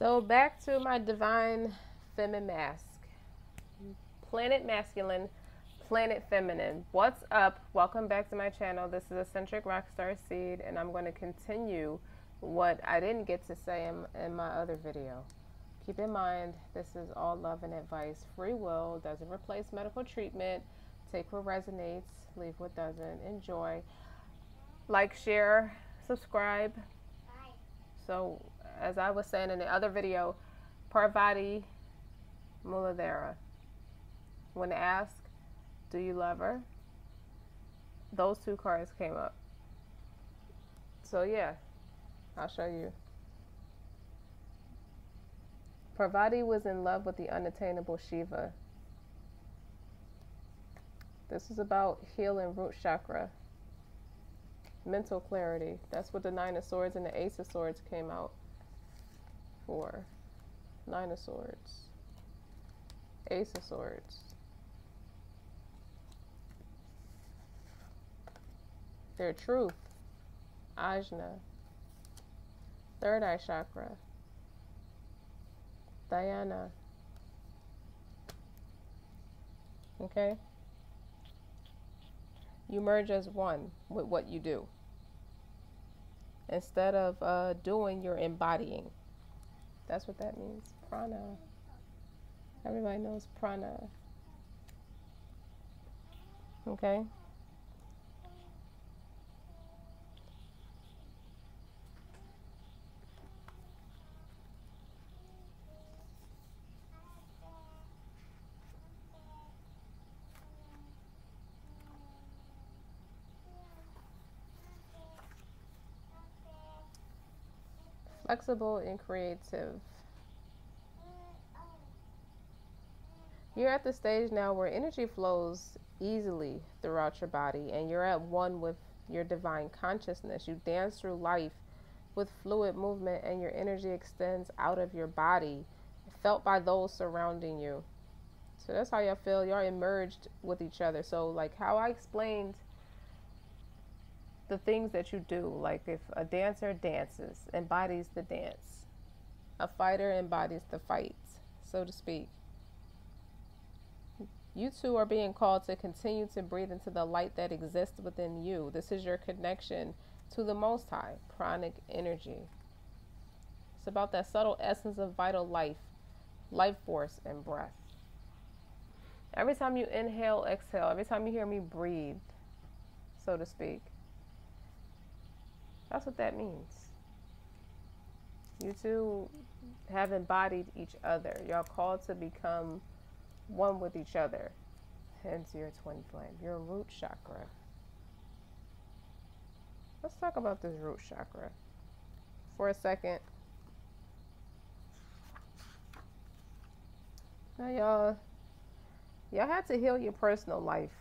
So back to my divine feminine mask. Planet masculine, planet feminine. What's up? Welcome back to my channel. This is Eccentric RockStar'Seed, and I'm going to continue what I didn't get to say in my other video. Keep in mind, this is all love and advice. Free will doesn't replace medical treatment. Take what resonates, leave what doesn't. Enjoy. Like, share, subscribe. So, as I was saying in the other video, Parvati Muladhara. When asked, do you love her? Those two cards came up. So yeah, I'll show you. Parvati was in love with the unattainable Shiva. This is about healing root chakra. Mental clarity. That's what the Nine of Swords and the Ace of Swords came out for. Nine of Swords. Ace of Swords. Their truth. Ajna. Third eye chakra. Dhyana. Okay? You merge as one with what you do. Instead of doing, you're embodying. That's what that means. Prana. Everybody knows prana. Okay? Flexible and creative. You're at the stage now where energy flows easily throughout your body and you're at one with your divine consciousness. You dance through life with fluid movement and your energy extends out of your body, felt by those surrounding you. So that's how y'all feel. Y'all emerged with each other. So like how I explained the things that you do, like if a dancer dances, embodies the dance. A fighter embodies the fight, so to speak. You two are being called to continue to breathe into the light that exists within you. This is your connection to the Most High, pranic energy. It's about that subtle essence of vital life, life force, and breath. Every time you inhale, exhale, every time you hear me breathe, so to speak, that's what that means. You two have embodied each other. Y'all called to become one with each other. Hence your twin flame, your root chakra. Let's talk about this root chakra for a second. Now y'all had to heal your personal life,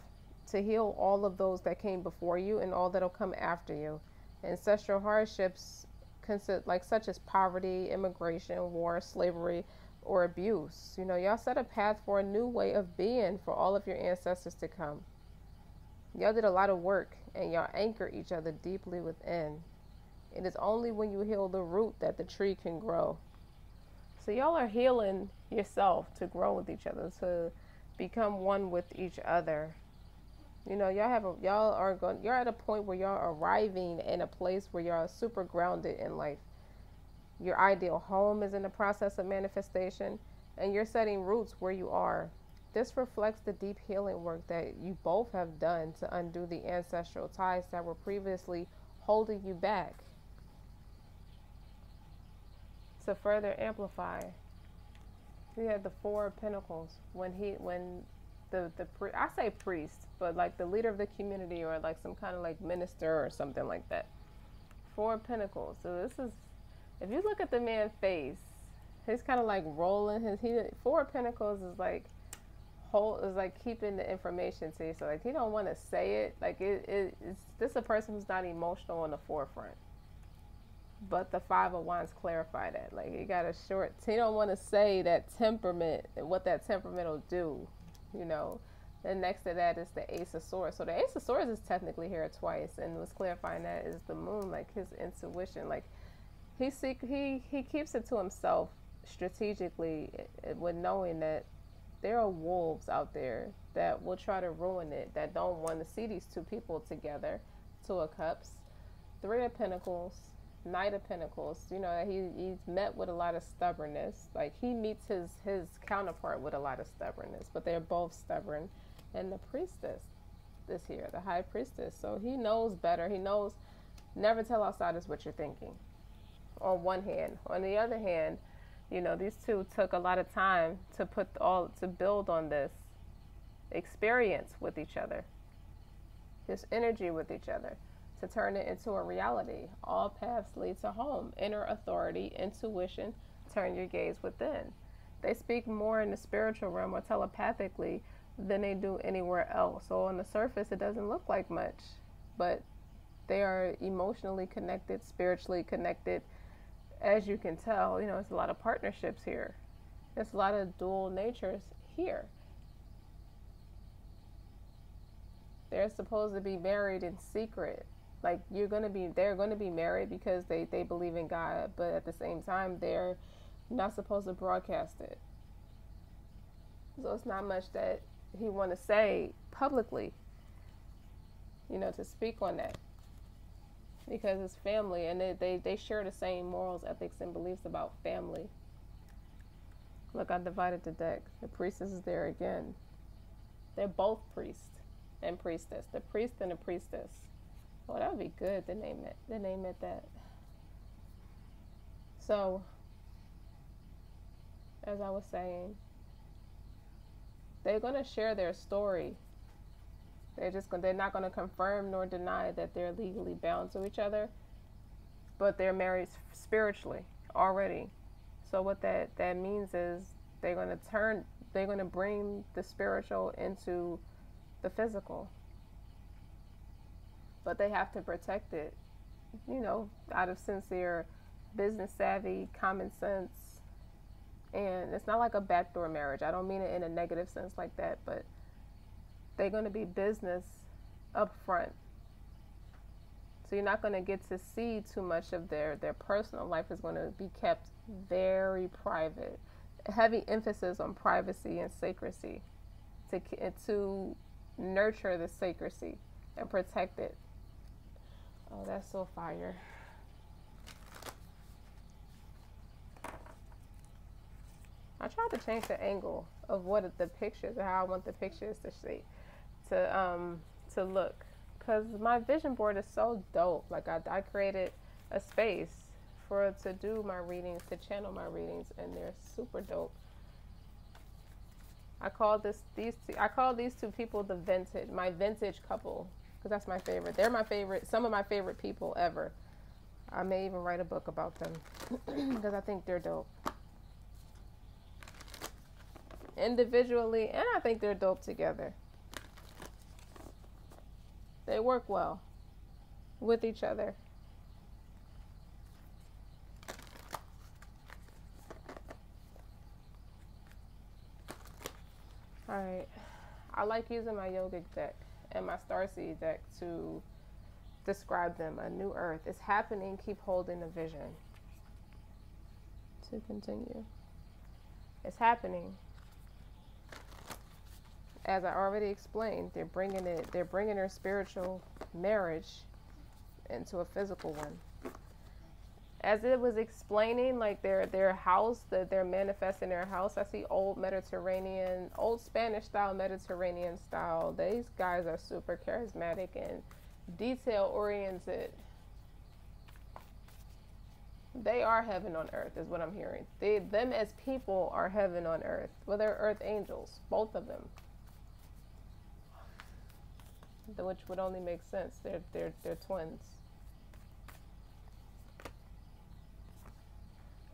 to heal all of those that came before you and all that'll come after you. Ancestral hardships consist like such as poverty, immigration, war, slavery, or abuse. You know, y'all set a path for a new way of being for all of your ancestors to come. Y'all did a lot of work and y'all anchor each other deeply within. It is only when you heal the root that the tree can grow. So y'all are healing yourself to grow with each other, to become one with each other. You know, you're at a point where y'all are arriving in a place where y'all are super grounded in life. Your ideal home is in the process of manifestation, and you're setting roots where you are. This reflects the deep healing work that you both have done to undo the ancestral ties that were previously holding you back. To further amplify, we had the Four of Pentacles I say priest, but like the leader of the community or like some kind of like minister or something like that. Four of Pentacles. So this is, if you look at the man's face, he's kind of like rolling Four of Pentacles is like keeping the information to you. So like he don't want to say it. Like it's this is a person who's not emotional on the forefront. But the Five of Wands clarify that. Like he don't want to say that temperament and what that temperament will do. You know, then next to that is the Ace of Swords. So the Ace of Swords is technically here twice, and what's clarifying that is the moon, like his intuition. Like he keeps it to himself, strategically, with knowing that there are wolves out there that will try to ruin it, that don't want to see these two people together. Two of Cups, Three of Pentacles, Knight of Pentacles. You know, he's met with a lot of stubbornness. Like, he meets his counterpart with a lot of stubbornness, but they're both stubborn. And the Priestess this here, the High Priestess. So he knows better. He knows never tell outsiders what you're thinking, on one hand. On the other hand, you know, these two took a lot of time to build on this experience with each other, this energy with each other, to turn it into a reality. All paths lead to home. Inner authority, intuition, turn your gaze within. They speak more in the spiritual realm or telepathically than they do anywhere else. So on the surface, it doesn't look like much, but they are emotionally connected, spiritually connected. As you can tell, you know, it's a lot of partnerships here. There's a lot of dual natures here. They're supposed to be married in secret. Like, they're going to be married because they believe in God, but at the same time, they're not supposed to broadcast it. So it's not much that he want to say publicly, you know, to speak on that. Because it's family, and they share the same morals, ethics, and beliefs about family. Look, I divided the deck. The Priestess is there again. They're both priest and priestess. The priest and the priestess. Oh, that would be good to name it that. So, as I was saying, they're going to share their story. They're not going to confirm nor deny that they're legally bound to each other, but they're married spiritually already. So what that means is they're going to bring the spiritual into the physical. But they have to protect it, you know, out of sincere business savvy, common sense. And it's not like a backdoor marriage. I don't mean it in a negative sense like that, but they're going to be business up front. So you're not going to get to see too much of their personal life. Is going to be kept very private. Heavy emphasis on privacy and secrecy to nurture the secrecy and protect it. Oh, that's so fire. I tried to change the angle of what the pictures, or how I want the pictures to see. To look, because my vision board is so dope. Like, I created a space to do my readings, to channel my readings, and they're super dope. I call these two people my vintage couple, because that's my favorite. They're my favorite, some of my favorite people ever. I may even write a book about them because I think they're dope individually, and I think they're dope together. They work well with each other. Alright. I like using my yogic deck and my Starseed deck to describe them. A new earth is happening. Keep holding the vision. To continue. It's happening. As I already explained, they're bringing their spiritual marriage into a physical one. As it was explaining, like their house, that they're manifesting their house, I see old Spanish style, Mediterranean style. These guys are super charismatic and detail oriented. They are heaven on earth, is what I'm hearing. Them as people are heaven on earth. Well, they're earth angels, both of them. Which would only make sense. They're twins.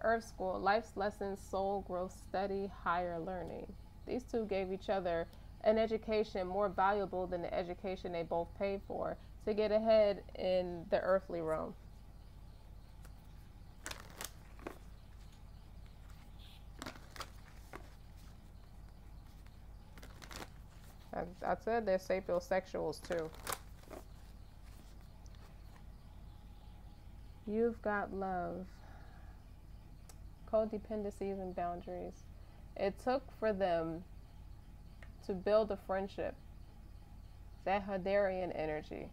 Earth School, life's lessons, soul growth, study, higher learning. These two gave each other an education more valuable than the education they both paid for to get ahead in the earthly realm. I said they're sapiosexuals too. You've got love. Codependencies and boundaries. It took for them to build a friendship, that Hadarian energy.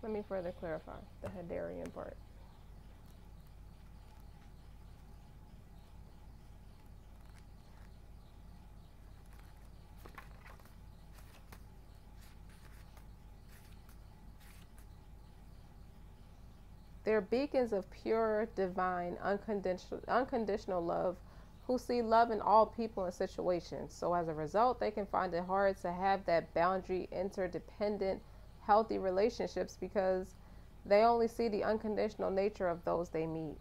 Let me further clarify the Hadarian part. They're beacons of pure, divine, unconditional love who see love in all people and situations. So as a result, they can find it hard to have that boundary, interdependent, healthy relationships because they only see the unconditional nature of those they meet.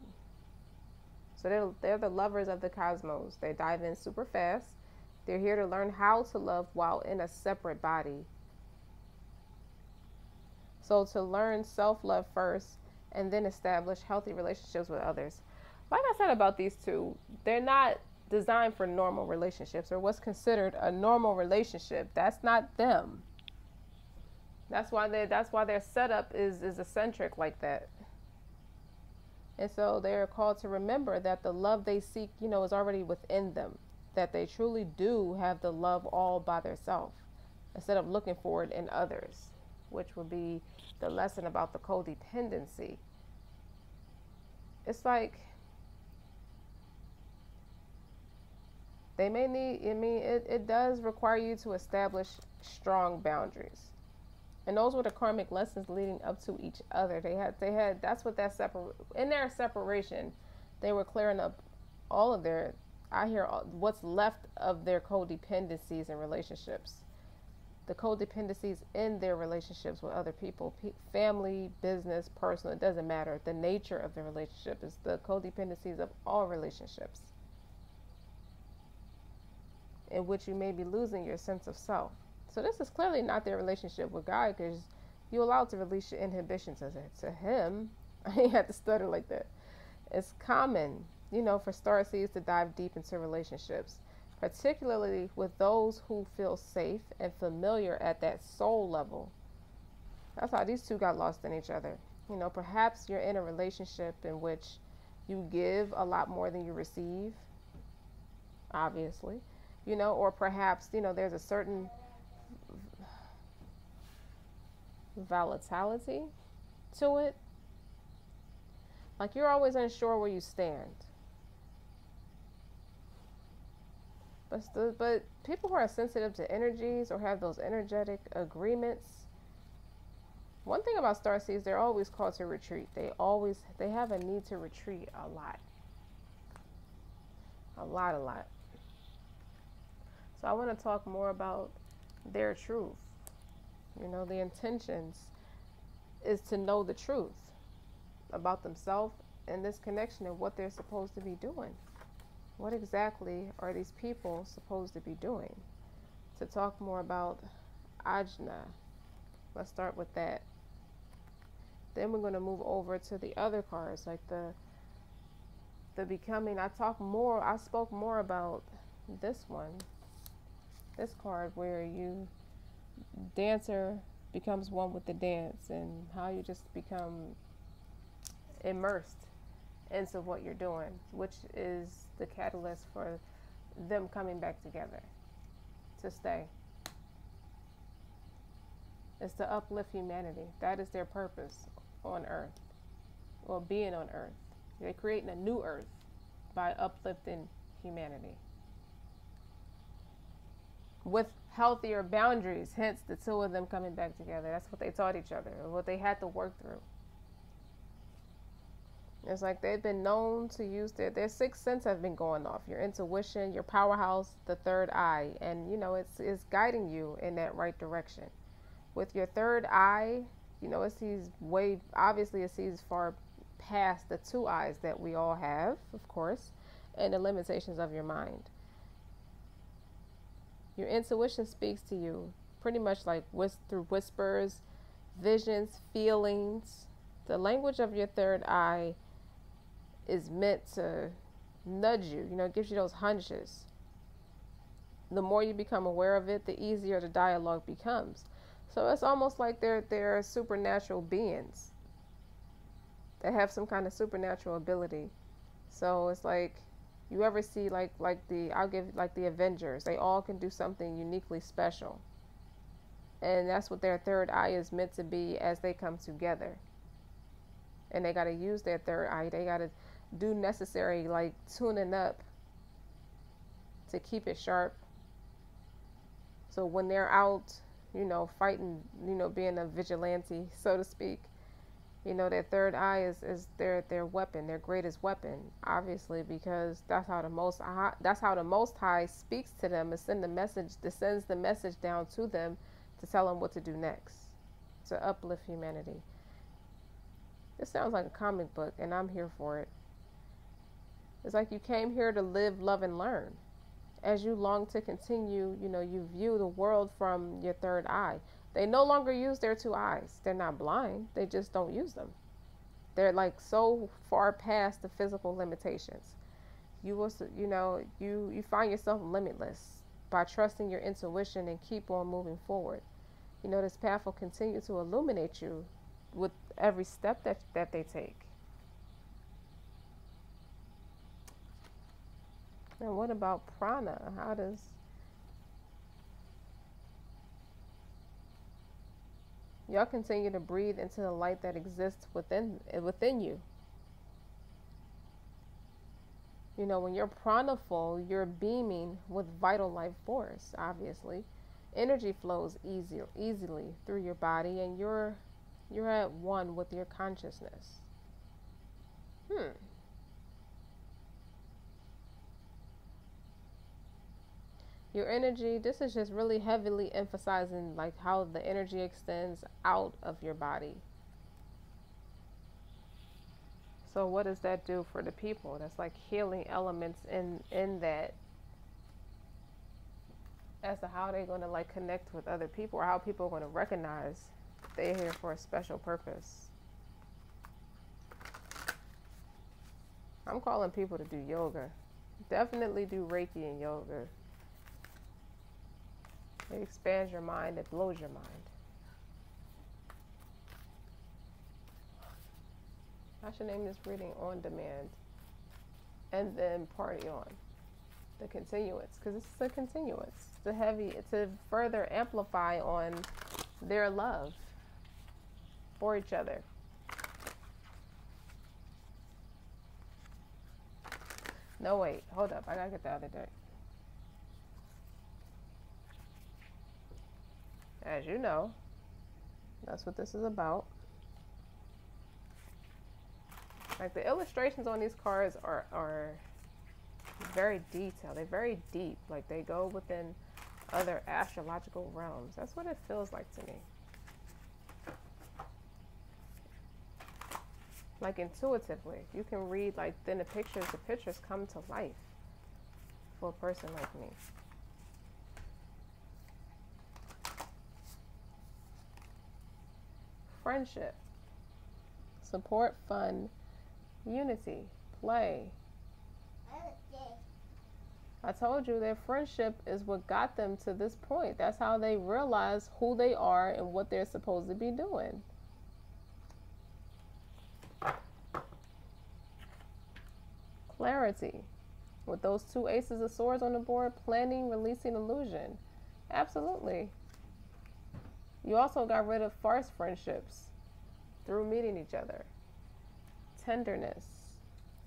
So they're the lovers of the cosmos. They dive in super fast. They're here to learn how to love while in a separate body. So to learn self-love first and then establish healthy relationships with others. Like I said about these two, they're not designed for normal relationships or what's considered a normal relationship. That's not them. That's why their setup is eccentric like that. And so they're called to remember that the love they seek, is already within them. That they truly do have the love all by themselves instead of looking for it in others, which would be the lesson about the codependency. It's like they may need, it does require you to establish strong boundaries. And those were the karmic lessons leading up to each other. They had, that's what in their separation, they were clearing up all of what's left of their codependencies and relationships. The codependencies in their relationships with other people, family, business, personal, it doesn't matter. The nature of the relationship is the codependencies of all relationships in which you may be losing your sense of self. So this is clearly not their relationship with God because you're allowed to release your inhibitions to him. I ain't had to stutter like that. It's common, for starseeds to dive deep into relationships, particularly with those who feel safe and familiar at that soul level. That's how these two got lost in each other. Perhaps you're in a relationship in which you give a lot more than you receive, obviously, or perhaps, there's a certain volatility to it. Like you're always unsure where you stand. But people who are sensitive to energies or have those energetic agreements, one thing about starseeds, they're always called to retreat. They have a need to retreat a lot. A lot. So I want to talk more about their truth. The intentions is to know the truth about themselves and this connection and what they're supposed to be doing. What exactly are these people supposed to be doing? To talk more about Ajna, let's start with that. Then we're going to move over to the other cards, like the becoming. I spoke more about this card where dancer becomes one with the dance and how you just become immersed into what you're doing, which is the catalyst for them coming back together to stay. It's to uplift humanity. That is their purpose on earth, or being on earth. They're creating a new earth by uplifting humanity with healthier boundaries, hence the two of them coming back together. That's what they taught each other, what they had to work through. It's like they've been known to use their sixth sense have been going off. Your intuition, your powerhouse, the third eye. And, it's guiding you in that right direction. With your third eye, it sees far past the two eyes that we all have, of course, and the limitations of your mind. Your intuition speaks to you pretty much like through whispers, visions, feelings. The language of your third eye is meant to nudge you, it gives you those hunches. The more you become aware of it, the easier the dialogue becomes. So it's almost like they're supernatural beings. They have some kind of supernatural ability. So it's like, you ever see like the, I'll give like the Avengers. They all can do something uniquely special. And that's what their third eye is meant to be as they come together. And they got to use their third eye. They got to do necessary like tuning up to keep it sharp. So when they're out, you know, fighting, you know, being a vigilante, so to speak, you know, their third eye is their weapon, their greatest weapon, obviously, because that's how the Most High speaks to them, and sends the message down to them to tell them what to do next, to uplift humanity. This sounds like a comic book, and I'm here for it. It's like you came here to live, love, and learn. As you long to continue, you know, you view the world from your third eye. They no longer use their two eyes. They're not blind. They just don't use them. They're like so far past the physical limitations. You will, you know, you find yourself limitless by trusting your intuition and keep on moving forward. You know, this path will continue to illuminate you with every step that they take. And what about prana? How does y'all continue to breathe into the light that exists within you? You know, when you're prana full, you're beaming with vital life force, obviously. Energy flows easily through your body, and you're at one with your consciousness. Your energy, this is just really heavily emphasizing like how the energy extends out of your body. So what does that do for the people? That's like healing elements in that, as to how they're going to like connect with other people, or how people are going to recognize they're here for a special purpose. I'm calling people to do yoga. Definitely do Reiki and yoga. It expands your mind. It blows your mind. I should name this reading On Demand. And then Party On. The continuance. Because it's a continuance. To further amplify on their love for each other. No, wait. Hold up. I gotta get the other deck. As you know, that's what this is about. Like the illustrations on these cards are very detailed. They're very deep. Like they go within other astrological realms. That's what it feels like to me. Like intuitively. You can read like then the pictures come to life for a person like me. Friendship, support, fun, unity, play. I told you their friendship is what got them to this point. That's how they realize who they are and what they're supposed to be doing. Clarity. With those two aces of swords on the board, planning, releasing illusion. Absolutely. You also got rid of farce friendships through meeting each other. Tenderness.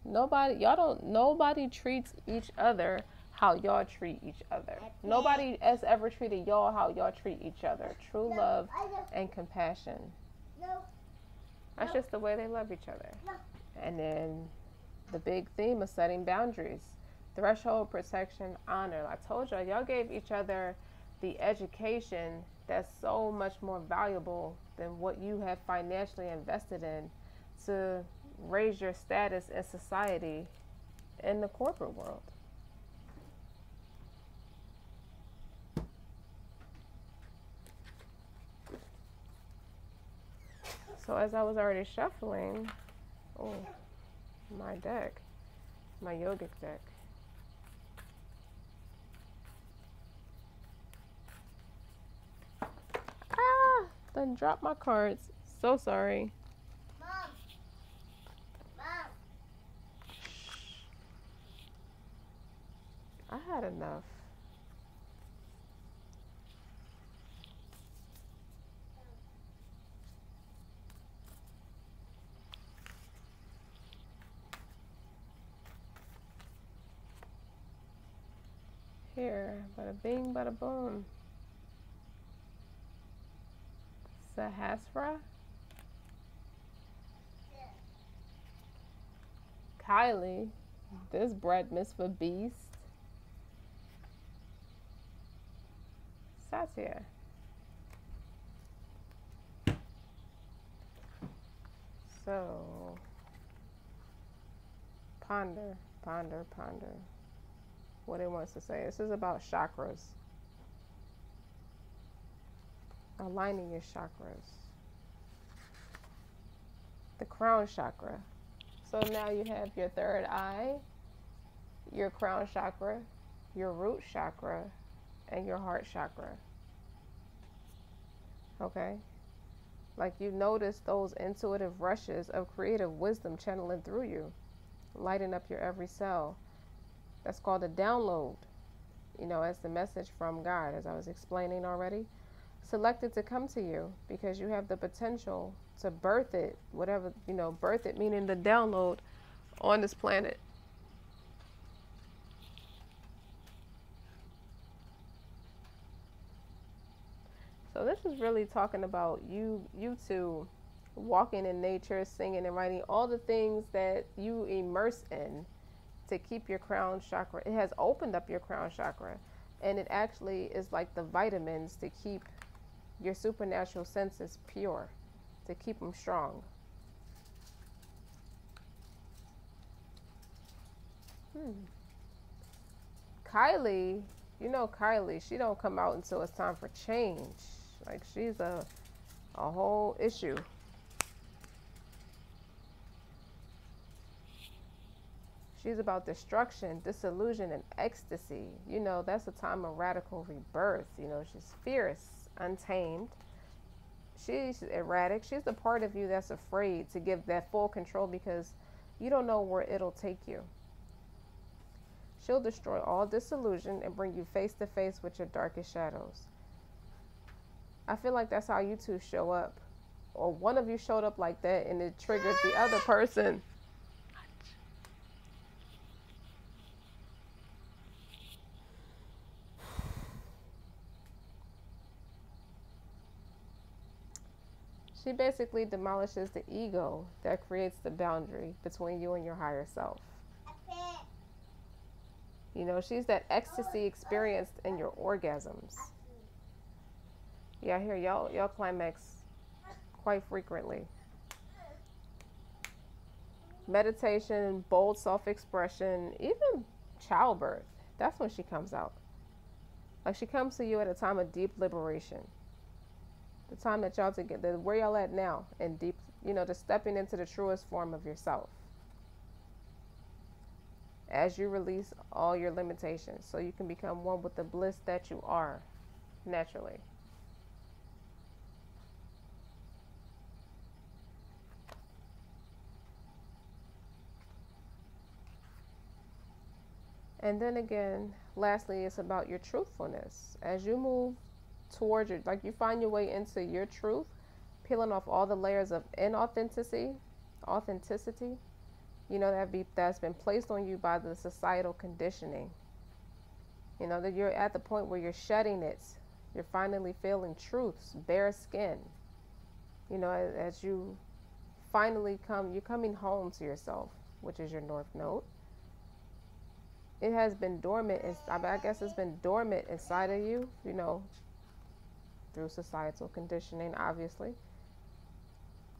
Nobody treats each other how y'all treat each other. Nobody has ever treated y'all how y'all treat each other. True love and compassion. That's just the way they love each other. And then the big theme of setting boundaries. Threshold, protection, honor. I told y'all gave each other the education that's so much more valuable than what you have financially invested in to raise your status in society in the corporate world. So as I was already shuffling, my deck, my yogic deck. Done dropped my cards. So sorry. Mom. had enough. Here, bada bing, bada boom. Sahasra. Kylie. This bread mitzvah beast. Satya. So, ponder, ponder, ponder. What it wants to say. This is about chakras. Aligning your chakras. The crown chakra. So now you have your third eye, your crown chakra, your root chakra, and your heart chakra. Okay? Like you notice those intuitive rushes of creative wisdom channeling through you, lighting up your every cell. That's called a download. You know, as the message from God, as I was explaining already. Selected to come to you because you have the potential to birth it, whatever, you know, birth it, meaning the download on this planet. So this is really talking about you two walking in nature, singing and writing, all the things that you immerse in to keep your crown chakra. It has opened up your crown chakra, and it actually is like the vitamins to keep your supernatural senses pure, to keep them strong. Kylie, you know Kylie, she don't come out until it's time for change. Like she's a whole issue. She's about destruction, disillusion, and ecstasy. You know, that's a time of radical rebirth. You know, she's fierce, untamed. She's erratic. She's the part of you that's afraid to give that full control because you don't know where it'll take you. She'll destroy all disillusion and bring you face to face with your darkest shadows. I feel like that's how you two show up. Or one of you showed up like that and it triggered the other person. She basically demolishes the ego that creates the boundary between you and your higher self. You know, she's that ecstasy experienced in your orgasms. Yeah, I hear y'all climax quite frequently. Meditation, bold self-expression, even childbirth. That's when she comes out. Like she comes to you at a time of deep liberation. The time that y'all together, where y'all at now, and deep, you know, just stepping into the truest form of yourself. As you release all your limitations, so you can become one with the bliss that you are, naturally. And then again, lastly, it's about your truthfulness. As you move towards your, like you find your way into your truth, peeling off all the layers of authenticity, you know, that's been placed on you by the societal conditioning. You know, that you're at the point where you're shedding it. You're finally feeling truths, bare skin. You know, as you finally you're coming home to yourself, which is your North Node. It has been dormant, I guess it's been dormant inside of you, you know, through societal conditioning, obviously.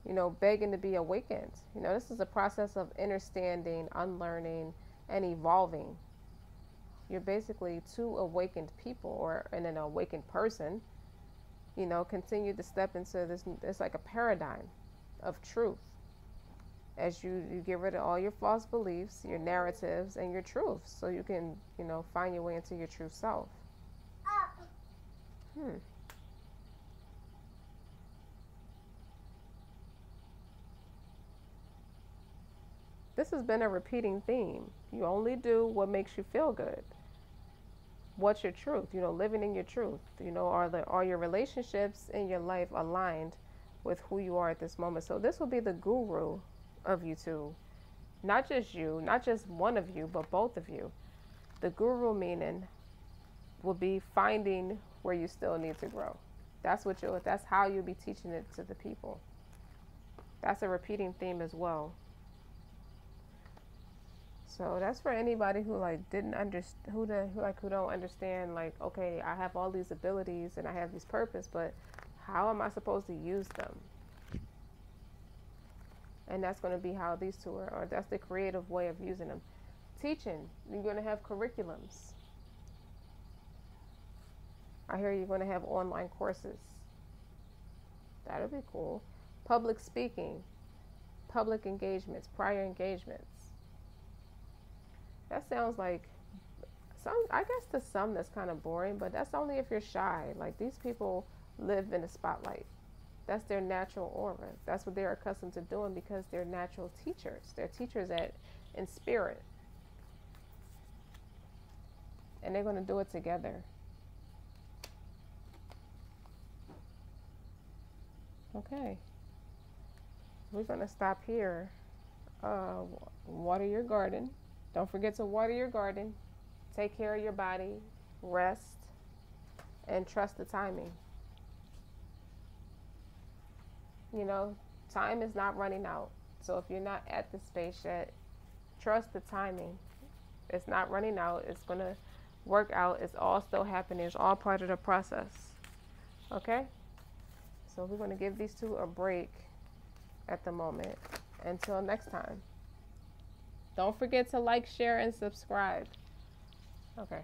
You know, begging to be awakened. You know, this is a process of understanding, unlearning, and evolving. You're basically two awakened people, or an awakened person, you know, continue to step into this, it's like a paradigm of truth. As you get rid of all your false beliefs, your narratives, and your truths, so you can, you know, find your way into your true self. This has been a repeating theme. You only do what makes you feel good. what's your truth? You know, living in your truth. You know, are your relationships in your life aligned with who you are at this moment? So this will be the guru of you two. Not just you, not just one of you, but both of you. The guru meaning will be finding where you still need to grow. That's how you'll be teaching it to the people. That's a repeating theme as well. So that's for anybody who like didn't understand, who don't understand, like, okay, I have all these abilities and I have this purpose, but how am I supposed to use them? And that's going to be how these two are, or that's the creative way of using them. Teaching, you're going to have curriculums. I hear you're going to have online courses. That'll be cool. Public speaking, public engagements, prior engagements. That sounds like I guess to some that's kind of boring, but that's only if you're shy. Like, these people live in the spotlight. That's their natural aura. That's what they're accustomed to doing because they're natural teachers. They're teachers in spirit. And they're going to do it together. Okay. We're going to stop here. Water your garden. Don't forget to water your garden. Take care of your body. Rest. And trust the timing. You know, time is not running out. So if you're not at the space yet, trust the timing. It's not running out. It's going to work out. It's all still happening. It's all part of the process. Okay? So we're going to give these two a break at the moment. Until next time. Don't forget to like, share, and subscribe. Okay.